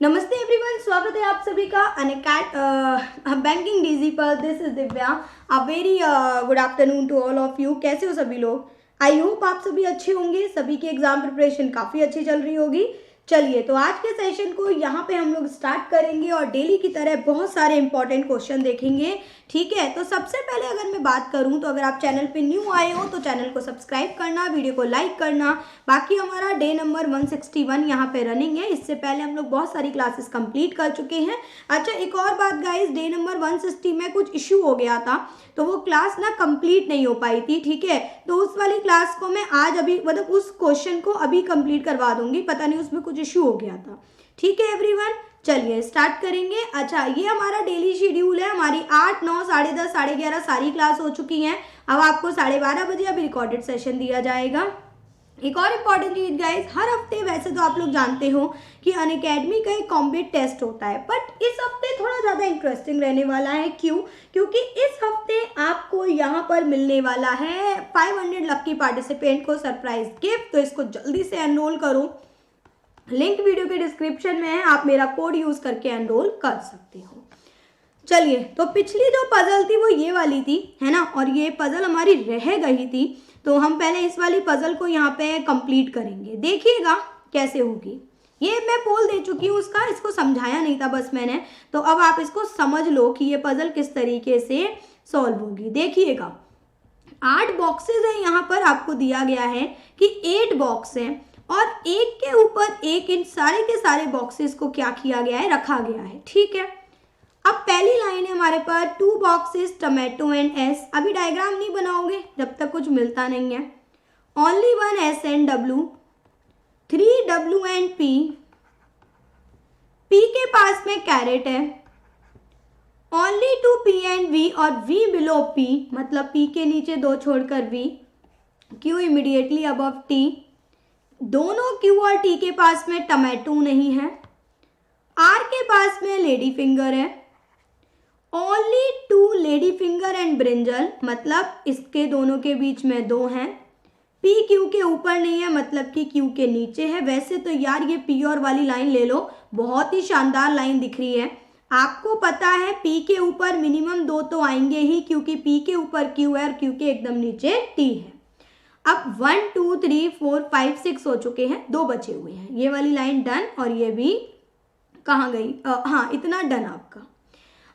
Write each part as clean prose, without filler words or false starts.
नमस्ते एवरीवन, स्वागत है आप सभी का बैंकिंग डीजी पर। This is Divya. A very good afternoon to all of you. कैसे हो सभी लोग? आई होप आप सभी अच्छे होंगे। सभी की एग्जाम प्रिपरेशन काफ़ी अच्छी चल रही होगी। चलिए, तो आज के सेशन को यहाँ पे हम लोग स्टार्ट करेंगे और डेली की तरह बहुत सारे इंपॉर्टेंट क्वेश्चन देखेंगे। ठीक है, तो सबसे पहले अगर मैं बात करूँ तो अगर आप चैनल पे न्यू आए हो तो चैनल को सब्सक्राइब करना, वीडियो को लाइक करना। बाकी हमारा डे नंबर 161 यहाँ पे रनिंग है। इससे पहले हम लोग बहुत सारी क्लासेस कंप्लीट कर चुके हैं। अच्छा, एक और बात गाइस, डे नंबर 160 में कुछ इशू हो गया था तो वो क्लास ना कंप्लीट नहीं हो पाई थी। ठीक है, तो उस वाली क्लास को मैं आज अभी मतलब उस क्वेश्चन को अभी कंप्लीट करवा दूंगी। पता नहीं उसमें कुछ इशू हो गया था। ठीक है एवरीवन, चलिए स्टार्ट करेंगे। अच्छा, ये हमारा डेली शेड्यूल है। हमारी 8, 9, 10:30, 11:30 सारी क्लास हो चुकी हैं। अब आपको 12:30 बजे अभी रिकॉर्डेड सेशन दिया जाएगा। एक और इम्पॉर्टेंट चीज गाइस, हर हफ्ते वैसे तो आप लोग जानते हो कि अनअकैडमी का एक कॉम्पिट टेस्ट होता है, बट इस हफ्ते थोड़ा ज़्यादा इंटरेस्टिंग रहने वाला है। क्यों? क्योंकि इस हफ्ते आपको यहाँ पर मिलने वाला है 500 लकी पार्टिसिपेंट को सरप्राइज गिफ्ट। तो इसको जल्दी से एनरोल करो। लिंक वीडियो के डिस्क्रिप्शन में है, आप मेरा कोड यूज करके एनरोल कर सकते हो। चलिए, तो पिछली जो पजल थी वो ये वाली थी, है ना, और ये पजल हमारी रह गई थी। तो हम पहले इस वाली पजल को यहाँ पे कंप्लीट करेंगे। देखिएगा कैसे होगी। ये मैं पोल दे चुकी हूँ उसका, इसको समझाया नहीं था बस मैंने। तो अब आप इसको समझ लो कि ये पजल किस तरीके से सॉल्व होगी। देखिएगा, 8 बॉक्सेस है यहाँ पर, आपको दिया गया है कि 8 बॉक्स है और एक के ऊपर एक इन सारे के सारे बॉक्सेस को क्या किया गया है, रखा गया है। ठीक है, अब पहली लाइन है हमारे पास 2 बॉक्सेस टोमेटो एंड एस। अभी डायग्राम नहीं बनाओगे जब तक कुछ मिलता नहीं है। Only 1 S and W, 3 W and P. P के पास में कैरेट है। ओनली 2 पी एंड वी और वी बिलो पी, मतलब पी के नीचे 2 छोड़कर V. Q immediately above T. दोनों क्यू और टी के पास में टोमेटो नहीं है। आर के पास में लेडी फिंगर है। Only 2 lady finger and brinjal, मतलब इसके दोनों के बीच में 2 हैं। पी क्यू के ऊपर नहीं है, मतलब कि क्यू के नीचे है। वैसे तो यार ये पी और वाली लाइन ले लो, बहुत ही शानदार लाइन दिख रही है। आपको पता है पी के ऊपर मिनिमम 2 तो आएंगे ही, क्योंकि पी के ऊपर क्यू है और क्यू के एकदम नीचे टी है। अब 1, 2, 3, 4, 5, 6 हो चुके हैं, 2 बचे हुए हैं। ये वाली लाइन डन और ये भी कहाँ गई? हाँ, इतना डन आपका।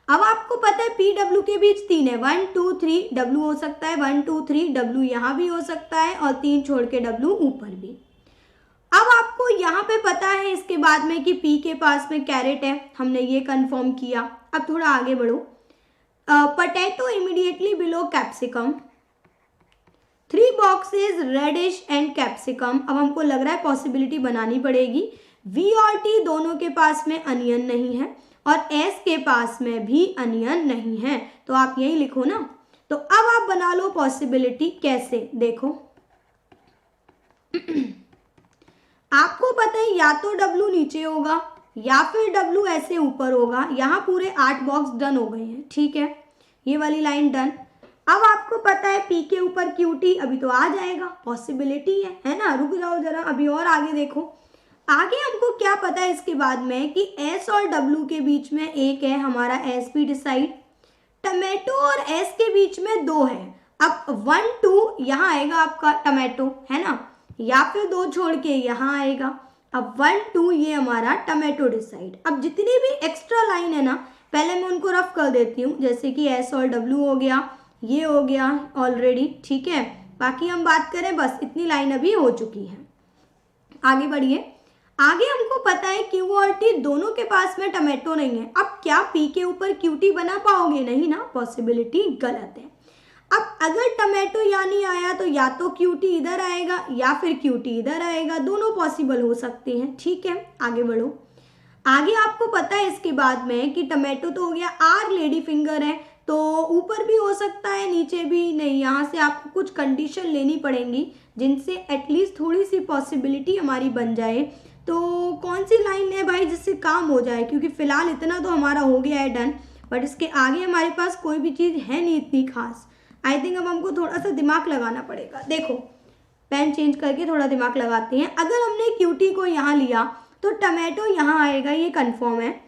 अब आपको पता है पी डब्ल्यू के बीच 3 है। 1, 2, 3 डब्ल्यू हो सकता है, 1, 2, 3 डब्ल्यू यहाँ भी हो सकता है और 3 छोड़ के डब्ल्यू ऊपर भी। अब आपको यहाँ पे पता है इसके बाद में कि पी के पास में कैरेट है, हमने ये कंफर्म किया। अब थोड़ा आगे बढ़ो। Potato immediately below capsicum, 3 boxes radish and capsicum. अब हमको लग रहा है पॉसिबिलिटी बनानी पड़ेगी। वी और टी दोनों के पास में अनियन नहीं है और एस के पास में भी अनियन नहीं है, तो आप यही लिखो ना। तो अब आप बना लो पॉसिबिलिटी। कैसे? देखो आपको पता है या तो डब्ल्यू नीचे होगा या फिर डब्ल्यू ऐसे ऊपर होगा। यहाँ पूरे 8 बॉक्स डन हो गए हैं। ठीक है, ये वाली लाइन डन। अब आपको पता है पी के ऊपर क्यू टी, अभी तो आ जाएगा, पॉसिबिलिटी है ना। रुक जाओ जरा, अभी और आगे देखो। आगे हमको क्या पता है इसके बाद में कि एस और डब्ल्यू के बीच में 1 है, हमारा एस भी डिसाइड। टमेटो और एस के बीच में 2 है। अब 1, 2 यहाँ आएगा आपका टमेटो, है ना, या फिर 2 छोड़ के यहाँ आएगा। अब 1, 2 ये हमारा टमेटो डिसाइड। अब जितनी भी एक्स्ट्रा लाइन है ना, पहले मैं उनको रफ कर देती हूँ। जैसे कि एस और डब्ल्यू हो गया, ये हो गया ऑलरेडी। ठीक है, बाकी हम बात करें, बस इतनी लाइन अभी हो चुकी है। आगे बढ़िए। आगे हमको पता है क्यू और टी दोनों के पास में टमेटो नहीं है। अब क्या पी के ऊपर क्यू टी बना पाओगे? नहीं ना, पॉसिबिलिटी गलत है। अब अगर टमेटो या नहीं आया तो या तो क्यू टी इधर आएगा या फिर क्यू टी इधर आएगा, दोनों पॉसिबल हो सकते हैं। ठीक है, आगे बढ़ो। आगे आपको पता है इसके बाद में कि टमेटो तो हो गया, आर लेडी फिंगर है, तो ऊपर भी हो सकता है नीचे भी नहीं। यहाँ से आपको कुछ कंडीशन लेनी पड़ेंगी जिनसे एटलीस्ट थोड़ी सी पॉसिबिलिटी हमारी बन जाए। तो कौन सी लाइन है भाई जिससे काम हो जाए, क्योंकि फिलहाल इतना तो हमारा हो गया है डन, बट इसके आगे हमारे पास कोई भी चीज़ है नहीं इतनी खास। आई थिंक अब हमको थोड़ा सा दिमाग लगाना पड़ेगा। देखो, पेन चेंज करके थोड़ा दिमाग लगाते हैं। अगर हमने क्यूटी को यहाँ लिया तो टमाटो यहाँ आएगा, ये कंफर्म है।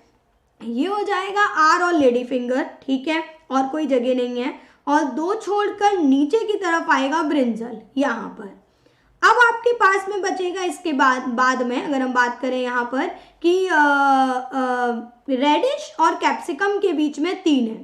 ये हो जाएगा आर और लेडी फिंगर, ठीक है, और कोई जगह नहीं है। और 2 छोड़कर नीचे की तरफ आएगा ब्रिंजल यहाँ पर। अब आपके पास में बचेगा इसके बाद में अगर हम बात करें यहाँ पर कि रेडिश और कैप्सिकम के बीच में 3 है,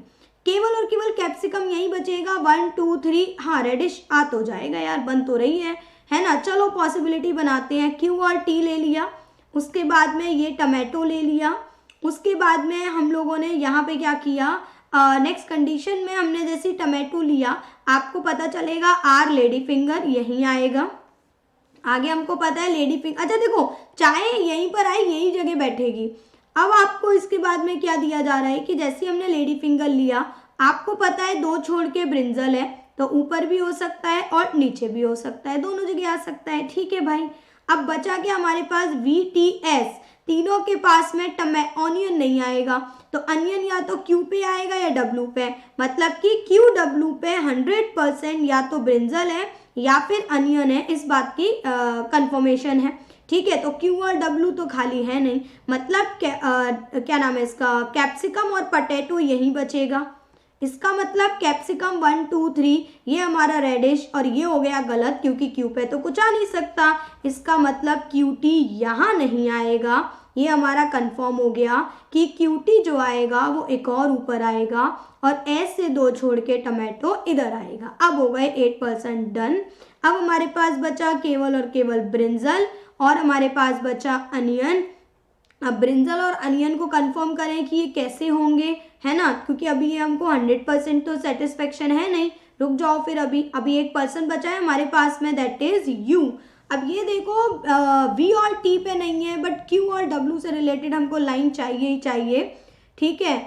केवल और केवल कैप्सिकम यही बचेगा। 1 2 3, हाँ रेडिश आ तो जाएगा यार, बन तो रही है ना। चलो पॉसिबिलिटी बनाते हैं, क्यू और टी ले लिया, उसके बाद में ये टमाटो ले लिया, उसके बाद में हम लोगों ने यहाँ पे क्या किया, नेक्स्ट कंडीशन में हमने जैसे टमाटो लिया, आपको पता चलेगा आर लेडी फिंगर यहीं आएगा। आगे हमको पता है लेडी फिंगर, अच्छा देखो चाहे यहीं पर आई यही जगह बैठेगी। अब आपको इसके बाद में क्या दिया जा रहा है कि जैसे हमने लेडी फिंगर लिया, आपको पता है 2 छोड़ के ब्रिंजल है, तो ऊपर भी हो सकता है और नीचे भी हो सकता है, दोनों जगह आ सकता है, ठीक है भाई। अब बचा क्या हमारे पास, वी टी एस, तीनों के पास में ऑनियन नहीं आएगा, तो अनियन या तो क्यू पे आएगा या डब्लू पे, मतलब कि क्यू डब्लू पे 100% या तो ब्रिंजल है या फिर अनियन है, इस बात की कंफर्मेशन है, ठीक है। तो क्यू और डब्लू तो खाली है नहीं, मतलब क्या नाम है इसका, कैप्सिकम और पटेटो यही बचेगा। इसका मतलब कैप्सिकम 1 2 3 ये हमारा रेडिश, और ये हो गया गलत क्योंकि क्यू पे तो कुछ आ नहीं सकता, इसका मतलब क्यूटी यहाँ नहीं आएगा। ये हमारा कंफर्म हो गया कि क्यूटी जो आएगा वो एक और ऊपर आएगा, और एस से 2 छोड़ के टमाटो इधर आएगा। अब हो गए 8% डन। अब हमारे पास बचा केवल और केवल ब्रिंजल, और हमारे पास बचा अनियन। अब ब्रिंजल और अनियन को कंफर्म करें कि ये कैसे होंगे, है ना, क्योंकि अभी ये हमको 100% तो सेटिस्फेक्शन है नहीं। रुक जाओ फिर, अभी 1% बचा है हमारे पास में, दैट इज यू। अब ये देखो वी और टी पे नहीं है, बट क्यू और डब्ल्यू से रिलेटेड हमको लाइन चाहिए ही चाहिए, ठीक है।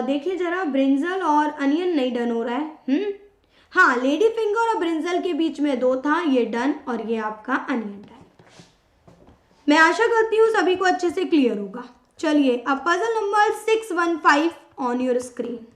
देखिए जरा, ब्रिंजल और अनियन नहीं डन हो रहा है। हाँ, लेडी फिंगर और ब्रिंजल के बीच में 2 था, ये डन, और ये आपका अनियन डन। मैं आशा करती हूँ सभी को अच्छे से क्लियर होगा। चलिए अब puzzle number 615 on your screen.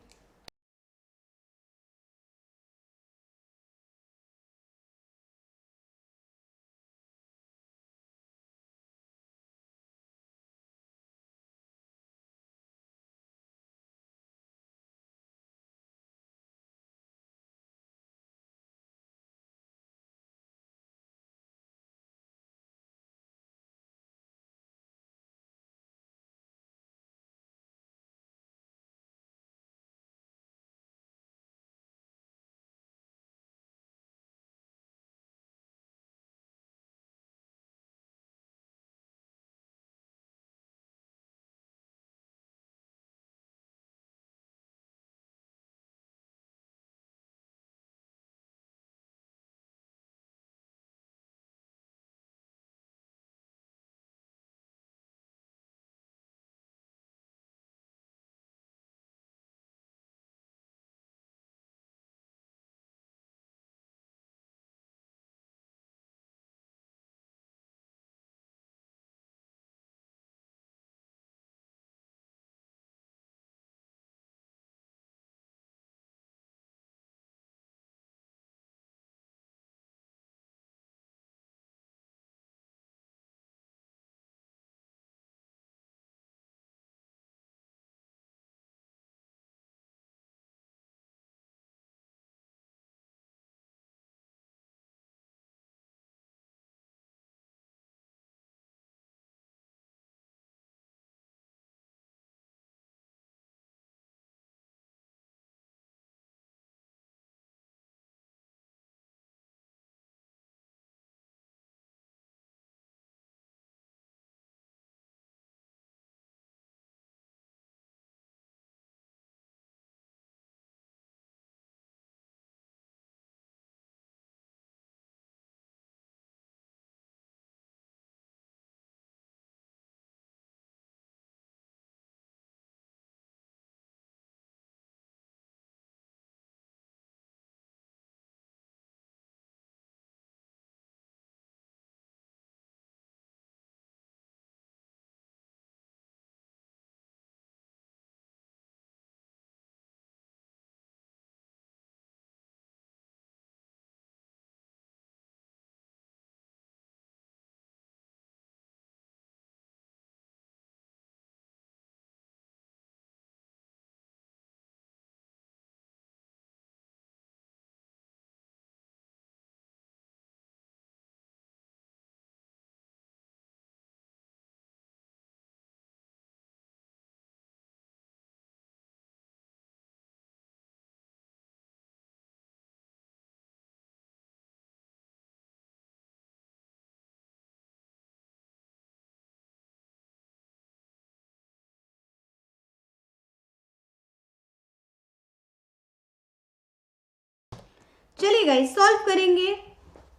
चलिए गाइस सॉल्व करेंगे।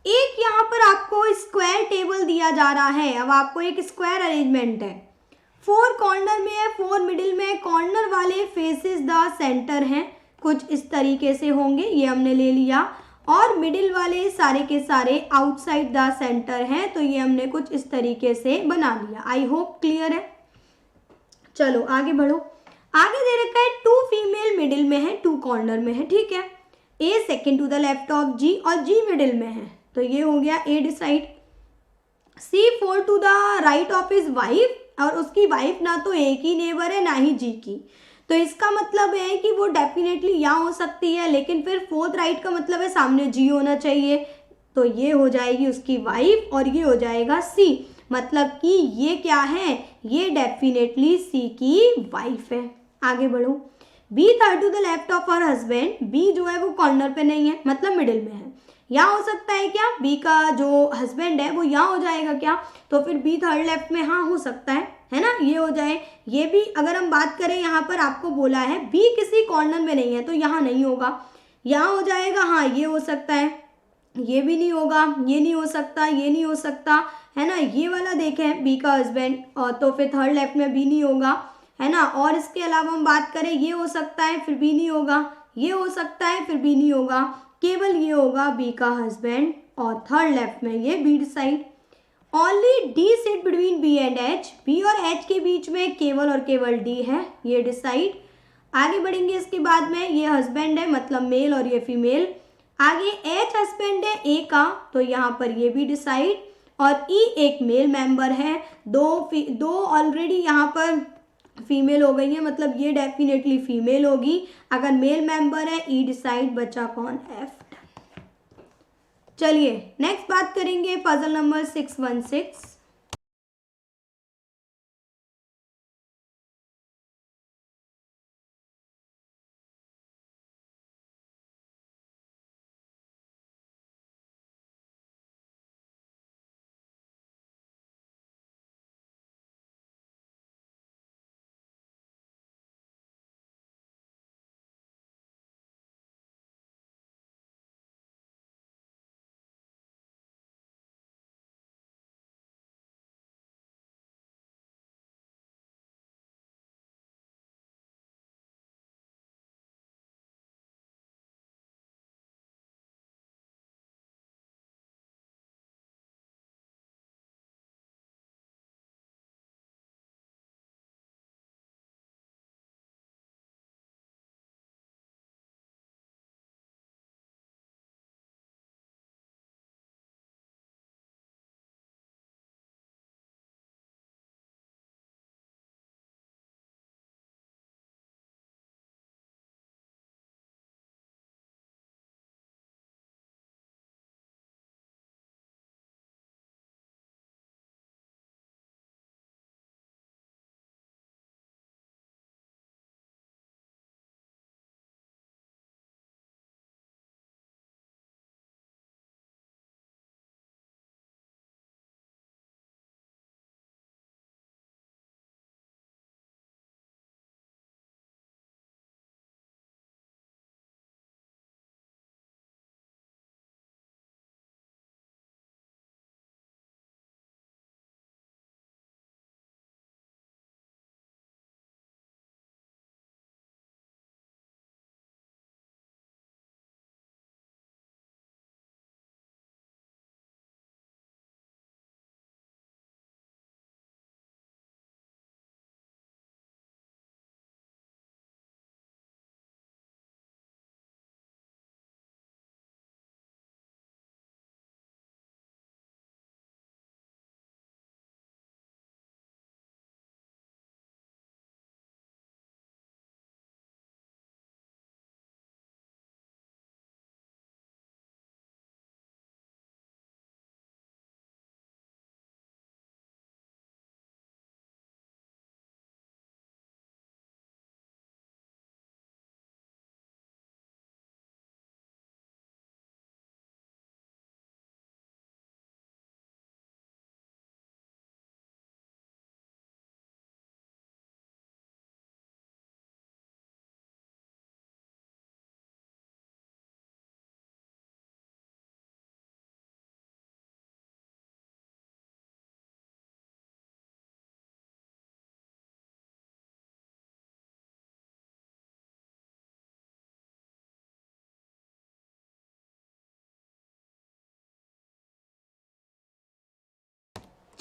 एक यहाँ पर आपको स्क्वायर टेबल दिया जा रहा है। अब आपको एक स्क्वायर अरेंजमेंट है, 4 कॉर्नर में है, 4 मिडिल में, कॉर्नर वाले फेसेस द सेंटर हैं, कुछ इस तरीके से होंगे, ये हमने ले लिया। और मिडिल वाले सारे के सारे आउटसाइड द सेंटर हैं, तो ये हमने कुछ इस तरीके से बना लिया। आई होप क्लियर है। चलो आगे बढ़ो। आगे दे रखा है 2 फीमेल मिडिल में है, 2 कॉर्नर में है, ठीक है। A second to the left of G और जी मिडिल में है, तो ये हो गया a decide. C 4 to the right of his wife, और उसकी वाइफ ना तो ए की नेबर है ना ही जी की, तो इसका मतलब है कि वो डेफिनेटली यहाँ हो सकती है, लेकिन फिर 4th राइट का मतलब है सामने जी होना चाहिए, तो ये हो जाएगी उसकी वाइफ और ये हो जाएगा सी, मतलब कि ये क्या है, ये डेफिनेटली सी की वाइफ है। आगे बढ़ो। B third to the left of her husband, B जो है वो कॉर्नर पे नहीं है, मतलब मिडिल में है। यहाँ हो सकता है क्या, बी का जो हस्बैंड है वो यहाँ हो जाएगा क्या, तो फिर बी थर्ड लेफ्ट में हाँ हो सकता है ना, ये हो जाए। ये भी अगर हम बात करें, यहाँ पर आपको बोला है बी किसी कॉर्नर में नहीं है, तो यहाँ नहीं होगा, यहाँ हो जाएगा, हाँ ये हो सकता है, ये भी नहीं होगा, ये नहीं हो सकता, ये नहीं हो सकता, है ना। ये वाला देखें बी का हस्बैंड, और तो फिर थर्ड लेफ्ट में बी नहीं होगा, है ना। और इसके अलावा हम बात करें, ये हो सकता है फिर बी नहीं होगा, ये हो सकता है फिर बी नहीं होगा, केवल ये होगा बी का हस्बैंड, और थर्ड लेफ्ट में ये B decide. Only D sit between B and H, B और एच के बीच में केवल और केवल डी है, ये डिसाइड। आगे बढ़ेंगे, इसके बाद में ये हस्बैंड है मतलब मेल और ये फीमेल। आगे एच हस्बैंड है ए का, तो यहाँ पर ये भी डिसाइड, और ई एक मेल मेंबर है, दो ऑलरेडी यहाँ पर फीमेल हो गई है, मतलब ये डेफिनेटली फीमेल होगी। अगर मेल मेंबर है ई डिसाइड, बचा कौन, एफ। चलिए नेक्स्ट बात करेंगे पजल नंबर 616।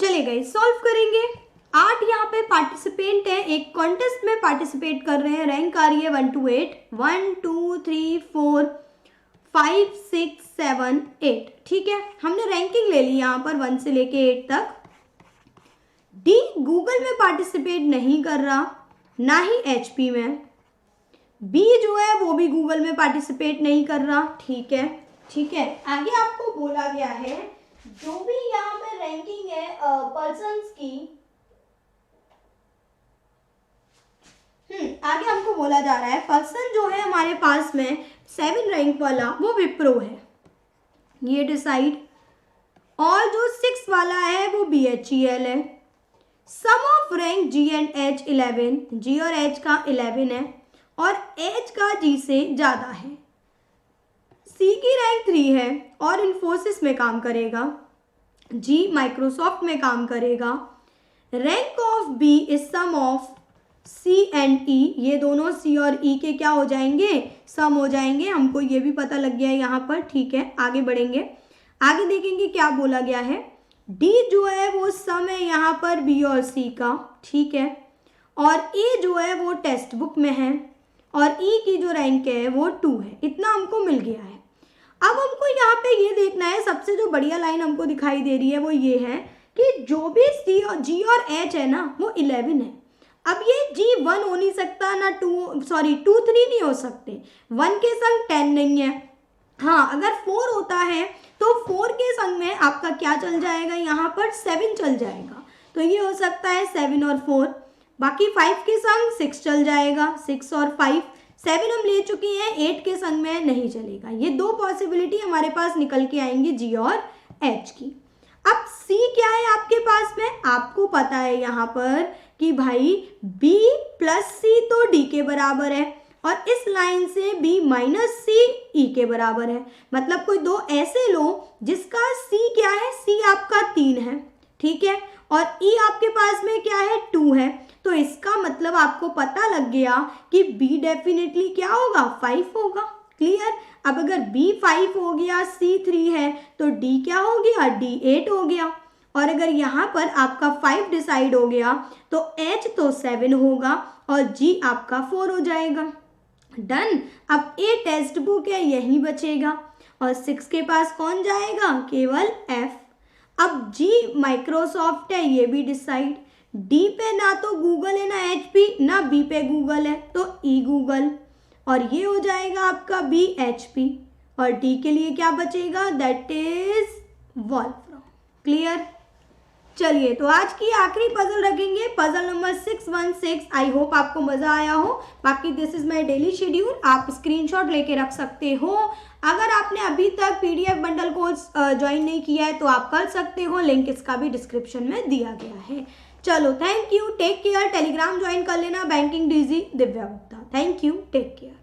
चलिए गाइस सॉल्व करेंगे। 8 यहाँ पे पार्टिसिपेंट हैं, एक कॉन्टेस्ट में पार्टिसिपेट कर रहे हैं, रैंक आ रही है 1 to 8, 1 2 3 4 5 6 7 8। ठीक है, हमने रैंकिंग ले ली यहाँ पर 1 से लेके 8 तक। डी गूगल में पार्टिसिपेट नहीं कर रहा, ना ही एचपी में। बी जो है वो भी गूगल में पार्टिसिपेट नहीं कर रहा। ठीक है, ठीक है। आगे आपको बोला गया है जो भी यहाँ पे रैंकिंग है पर्सन्स की, आगे हमको बोला जा रहा है पर्सन जो है हमारे पास में 7 रैंक वाला वो विप्रो है, ये डिसाइड। और जो 6 वाला है वो BHEL है। Sum of rank G and H 11, G और H का 11 है और H का G से ज़्यादा है। C की रैंक 3 है और इन्फोसिस में काम करेगा, G माइक्रोसॉफ्ट में काम करेगा। Rank of B is sum of C and E, ये दोनों C और E के क्या हो जाएंगे, सम हो जाएंगे। हमको ये भी पता लग गया है यहाँ पर। ठीक है, आगे बढ़ेंगे, आगे देखेंगे क्या बोला गया है। D जो है वो सम है यहाँ पर B और C का, ठीक है। और A जो है वो टेक्स्ट बुक में है और E की जो रैंक है वो 2 है। इतना हमको मिल गया है। अब हमको यहाँ पे ये देखना है, सबसे जो बढ़िया लाइन हमको दिखाई दे रही है वो ये है कि जो भी C और G और H है ना वो 11 है। अब ये G 1 हो नहीं सकता ना 2 3 नहीं हो सकते, 1 के संग 10 नहीं है। हाँ, अगर 4 होता है तो 4 के संग में आपका क्या चल जाएगा, यहाँ पर 7 चल जाएगा। तो ये हो सकता है 7 और 4। बाकी 5 के संग 6 चल जाएगा, 6 और 5। 7 हम ले चुके हैं, 8 के संग में नहीं चलेगा। ये 2 पॉसिबिलिटी हमारे पास निकल के आएंगी G और H की। अब C क्या है आपके पास में, आपको पता है यहाँ पर कि भाई B प्लस C तो D के बराबर है और इस लाइन से B माइनस C E के बराबर है। मतलब कोई 2 ऐसे लो जिसका C क्या है, C आपका 3 है, ठीक है, और E आपके पास में क्या है, 2 है। तो इसका मतलब आपको पता लग गया कि B डेफिनेटली क्या होगा, 5 होगा। क्लियर। अब अगर B 5 हो गया, C 3 है तो D क्या हो गया, D 8 हो गया। और अगर यहाँ पर आपका 5 डिसाइड हो गया तो H तो 7 होगा और G आपका 4 हो जाएगा। डन। अब A टेक्स्ट बुक है, यही बचेगा और 6 के पास कौन जाएगा, केवल F। अब G माइक्रोसॉफ्ट है, ये भी डिसाइड। D पे ना तो गूगल है ना HP, ना B पे गूगल है तो E गूगल, और ये हो जाएगा आपका B HP। और D के लिए क्या बचेगा, दैट इज वॉल्फ्राम। क्लियर। चलिए तो आज की आखिरी पजल रखेंगे, पजल नंबर 616। आई होप आपको मज़ा आया हो। बाकी this is my daily schedule, आप स्क्रीनशॉट लेके रख सकते हो। अगर आपने अभी तक PDF बंडल कोर्स ज्वाइन नहीं किया है तो आप कर सकते हो, लिंक इसका भी डिस्क्रिप्शन में दिया गया है। चलो, thank you, take care. Telegram join कर लेना, banking DG Divya Gupta. Thank you, take care.